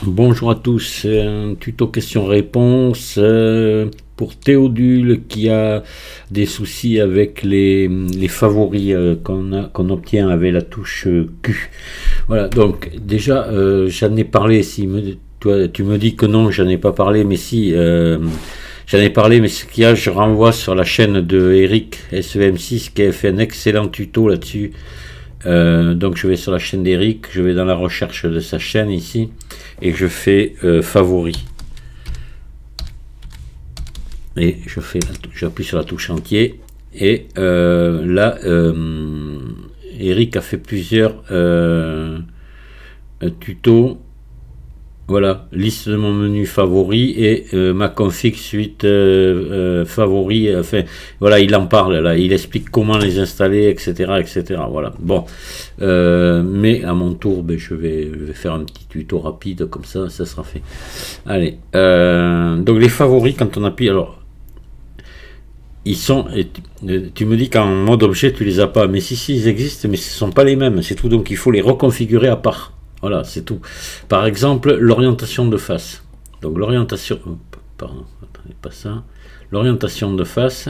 Bonjour à tous, c'est un tuto questions-réponses pour Théodule qui a des soucis avec les favoris qu'on obtient avec la touche Q. Voilà, donc déjà j'en ai parlé, toi tu me dis que non, j'en ai pas parlé, mais si, j'en ai parlé, mais ce qu'il y a, je renvoie sur la chaîne de Eric SEM6 qui a fait un excellent tuto là-dessus. Donc je vais sur la chaîne d'Eric, je vais dans la recherche de sa chaîne ici et je fais favoris et j'appuie sur la touche entier et là Eric a fait plusieurs tutos. Voilà, liste de mon menu favori et ma config suite favori. Enfin, voilà, il en parle là, il explique comment les installer, etc., etc. Voilà. Bon, mais à mon tour, je vais faire un petit tuto rapide comme ça sera fait. Allez, donc les favoris quand on appuie, alors ils sont. Tu me dis qu'en mode objet tu les as pas, mais si ils existent, mais ce sont pas les mêmes, c'est tout. Donc il faut les reconfigurer à part. Voilà, c'est tout. Par exemple, l'orientation de face. Donc l'orientation... Pardon, attendez, pas ça. L'orientation de face.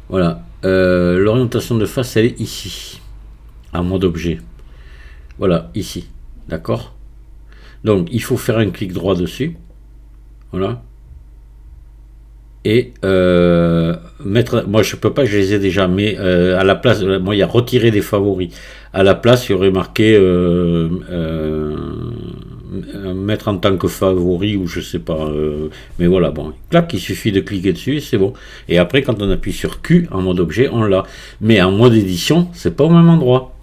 Voilà. L'orientation de face, elle est ici. En mode objet. Voilà, ici. D'accord? Donc, il faut faire un clic droit dessus. Voilà. Et mettre... Moi, je peux pas, je les ai déjà. Mais à la place... Moi, il y a retirer des favoris. À la place, il y aurait marqué mettre en tant que favori ou je sais pas. Mais voilà, bon, clac, il suffit de cliquer dessus et c'est bon. Et après, quand on appuie sur Q en mode objet, on l'a. Mais en mode édition, c'est pas au même endroit.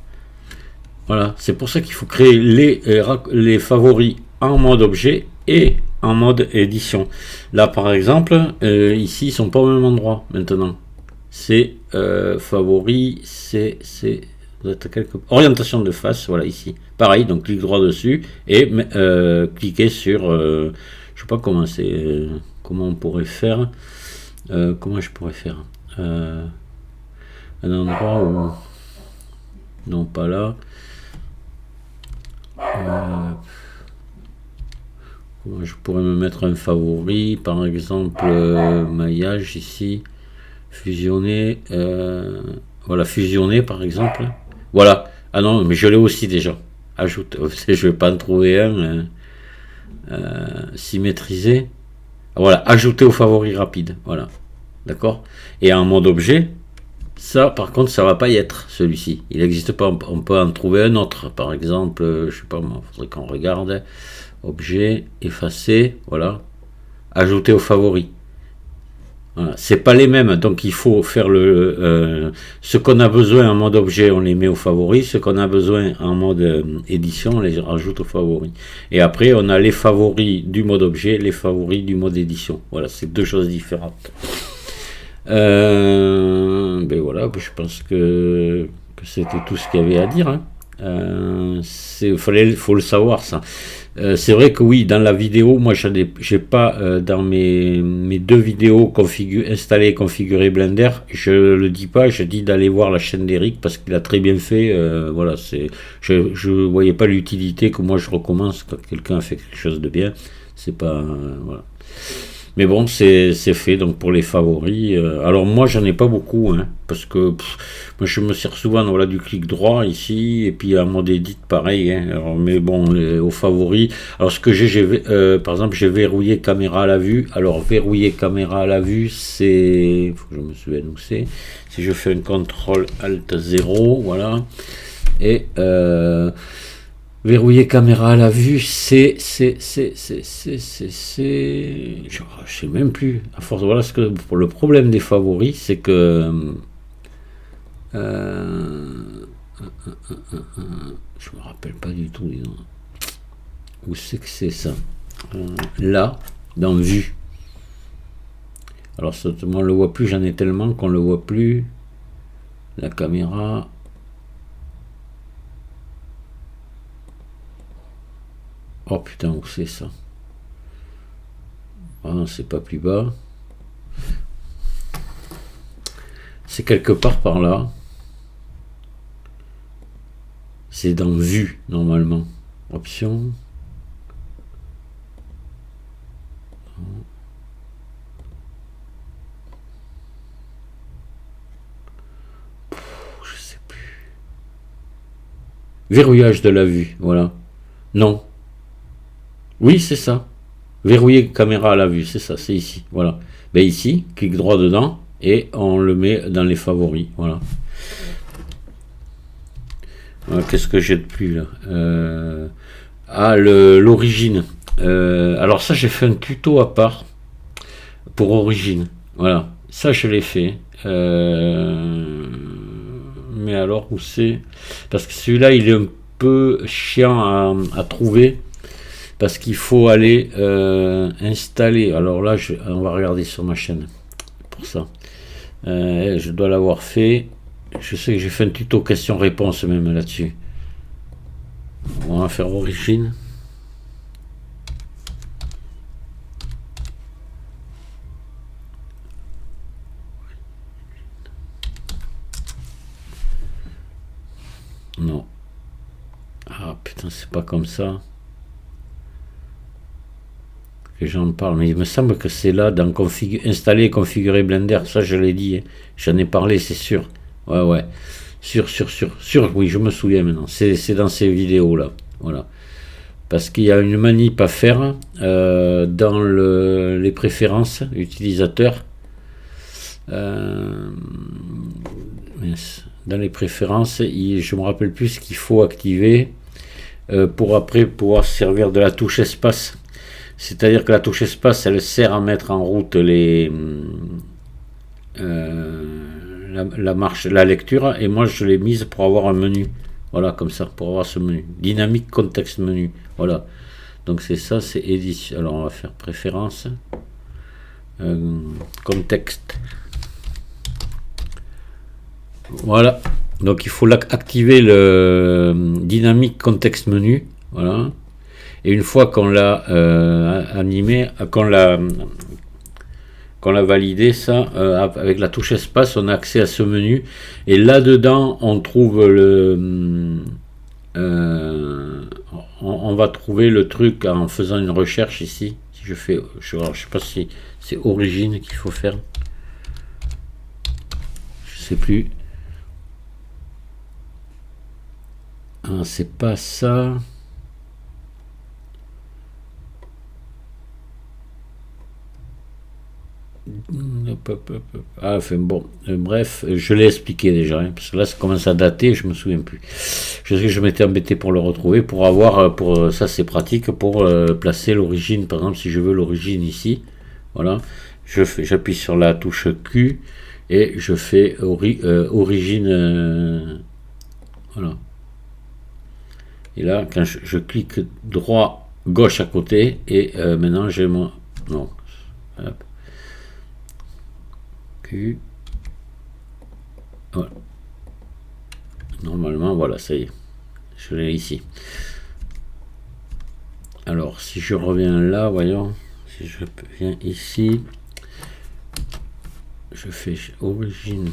Voilà, c'est pour ça qu'il faut créer les favoris en mode objet et en mode édition. Là, par exemple, ici, ils sont pas au même endroit maintenant. C'est favoris, c'est orientation de face, voilà ici. Pareil, donc clic droit dessus et cliquez sur, je sais pas comment c'est, comment on pourrait faire, comment je pourrais faire, un endroit où, non pas là, comment je pourrais me mettre un favori, par exemple maillage ici, fusionner, voilà fusionner par exemple. Voilà. Ah non, mais je l'ai aussi déjà. Ajoute. Je vais pas en trouver un. Symétriser. Voilà. Ajouter au favori rapide. Voilà. D'accord. Et en mode objet, ça, par contre, ça va pas y être celui-ci. Il n'existe pas. On peut en trouver un autre. Par exemple, je sais pas moi. Il faudrait qu'on regarde. Objet, effacer. Voilà. Ajouter au favori. Voilà. C'est pas les mêmes, donc il faut faire ce qu'on a besoin en mode objet, on les met au favori, ce qu'on a besoin en mode édition, on les rajoute au favori. Et après, on a les favoris du mode objet, les favoris du mode édition. Voilà, c'est deux choses différentes. Ben voilà, je pense que c'était tout ce qu'il y avait à dire. Hein. Faut le savoir ça. C'est vrai que oui, dans la vidéo, moi j'ai pas dans mes deux vidéos installer et configurer Blender, je le dis pas, je dis d'aller voir la chaîne d'Eric parce qu'il a très bien fait. Voilà, je voyais pas l'utilité que moi je recommence quand quelqu'un a fait quelque chose de bien. C'est pas voilà. Mais bon, c'est fait donc pour les favoris. Alors moi, j'en ai pas beaucoup, hein, parce que moi je me sers souvent voilà, du clic droit ici, et puis à mode edit pareil. Hein, alors, mais bon, aux favoris. Alors ce que par exemple, j'ai verrouillé caméra à la vue. Alors verrouiller caméra à la vue, c'est, faut que je me souvienne où c'est. Si je fais un CTRL Alt 0, voilà, et verrouiller caméra à la vue, je sais même plus. À force, voilà ce que pour le problème des favoris, c'est que je me rappelle pas du tout. Disons. Où c'est que c'est ça là, dans vue. Alors on le voit plus. J'en ai tellement qu'on le voit plus. La caméra. Oh putain, où c'est ça? Ah non, c'est pas plus bas. C'est quelque part par là. C'est dans vue, normalement. Options. Verrouillage de la vue, voilà. Non. Oui, c'est ça. Verrouiller caméra à la vue, c'est ça, c'est ici. Voilà. Ben ici, clic droit dedans et on le met dans les favoris. Voilà. Voilà, qu'est-ce que j'ai de plus là Ah, l'origine. Alors ça, j'ai fait un tuto à part pour origine. Voilà. Ça, je l'ai fait. Mais alors, où c'est? Parce que celui-là, il est un peu chiant à trouver. Parce qu'il faut aller installer. Alors là, on va regarder sur ma chaîne pour ça. Je dois l'avoir fait. Je sais que j'ai fait un tuto questions-réponses même là-dessus. On va faire origine. Non. Ah putain, c'est pas comme ça que j'en parle. Mais il me semble que c'est là dans installer et configurer Blender. Ça, je l'ai dit. J'en ai parlé, c'est sûr. Ouais, ouais. Sûr, oui, je me souviens maintenant. C'est dans ces vidéos-là. Voilà. Parce qu'il y a une manip à faire dans les préférences utilisateurs. Dans les préférences, je me rappelle plus ce qu'il faut activer pour après pouvoir se servir de la touche espace. C'est-à-dire que la touche espace, elle sert à mettre en route la marche, la lecture, et moi je l'ai mise pour avoir un menu. Voilà, comme ça, pour avoir ce menu. Dynamique contexte menu. Voilà. Donc c'est ça, c'est édition. Alors on va faire préférence. Contexte. Voilà. Donc il faut activer le dynamique contexte menu. Voilà. Et une fois qu'on l'a animé, qu'on l'a validé, ça, avec la touche espace, on a accès à ce menu. Et là-dedans, on trouve on va trouver le truc en faisant une recherche ici. Si je fais, je sais pas si c'est origine qu'il faut faire. Je sais plus. Ah, c'est pas ça. Ah, enfin bon, bref, je l'ai expliqué déjà, hein, parce que là ça commence à dater, je me souviens plus. Je sais que je m'étais embêté pour le retrouver, pour avoir, pour ça c'est pratique, pour placer l'origine, par exemple si je veux l'origine ici, voilà, j'appuie sur la touche Q et je fais origine, voilà. Et là, quand je clique droit, gauche à côté, et maintenant j'ai mon, non, hop. Q. Voilà. Normalement, voilà, ça y est. Je l'ai ici. Alors, si je reviens là, voyons. Si je viens ici, je fais origine.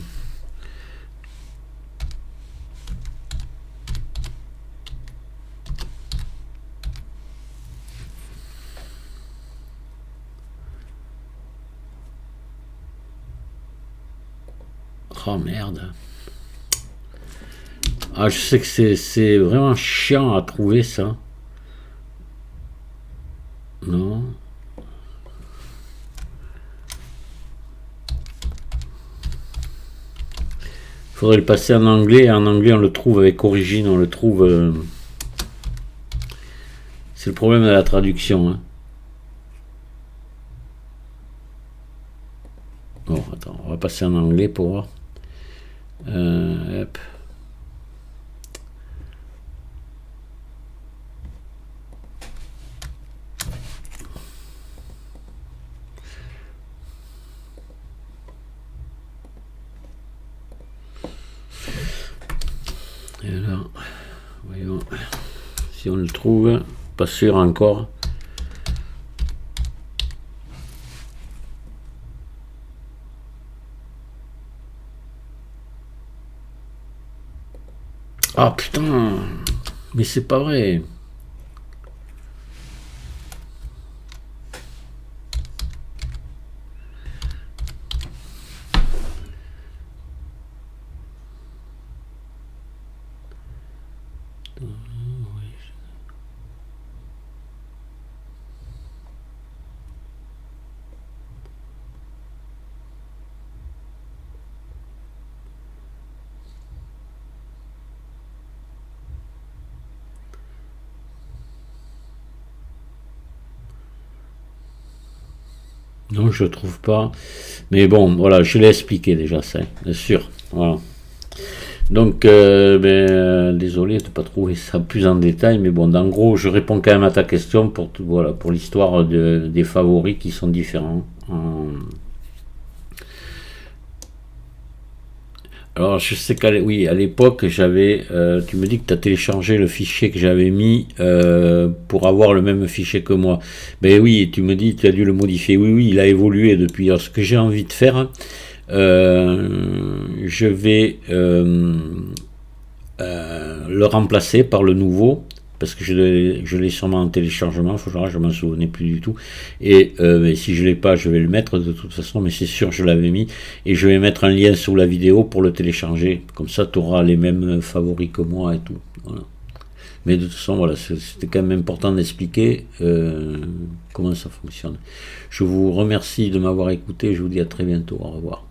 Oh merde. Ah, je sais que c'est vraiment chiant à trouver ça. Non. Faudrait le passer en anglais. En anglais, on le trouve avec origine. On le trouve. C'est le problème de la traduction. Hein. Bon, attends, on va passer en anglais pour voir. Hop. Et là, voyons si on le trouve. Pas sûr encore. Ah putain, mais c'est pas vrai. Non, je trouve pas. Mais bon, voilà, je l'ai expliqué déjà, ça, bien sûr. Voilà. Donc, désolé de ne pas trouver ça plus en détail, mais bon, en gros, je réponds quand même à ta question pour, voilà, pour l'histoire des favoris qui sont différents. Alors, je sais oui, à l'époque, tu me dis que tu as téléchargé le fichier que j'avais mis pour avoir le même fichier que moi. Ben oui, tu me dis, tu as dû le modifier. Oui, oui, il a évolué depuis. Alors, ce que j'ai envie de faire, je vais le remplacer par le nouveau, parce que je l'ai sûrement en téléchargement, je m'en souvenais plus du tout, et si je l'ai pas, je vais le mettre de toute façon, mais c'est sûr, je l'avais mis, et je vais mettre un lien sous la vidéo pour le télécharger, comme ça tu auras les mêmes favoris que moi et tout, voilà. Mais de toute façon, voilà, c'était quand même important d'expliquer comment ça fonctionne. Je vous remercie de m'avoir écouté, je vous dis à très bientôt, au revoir.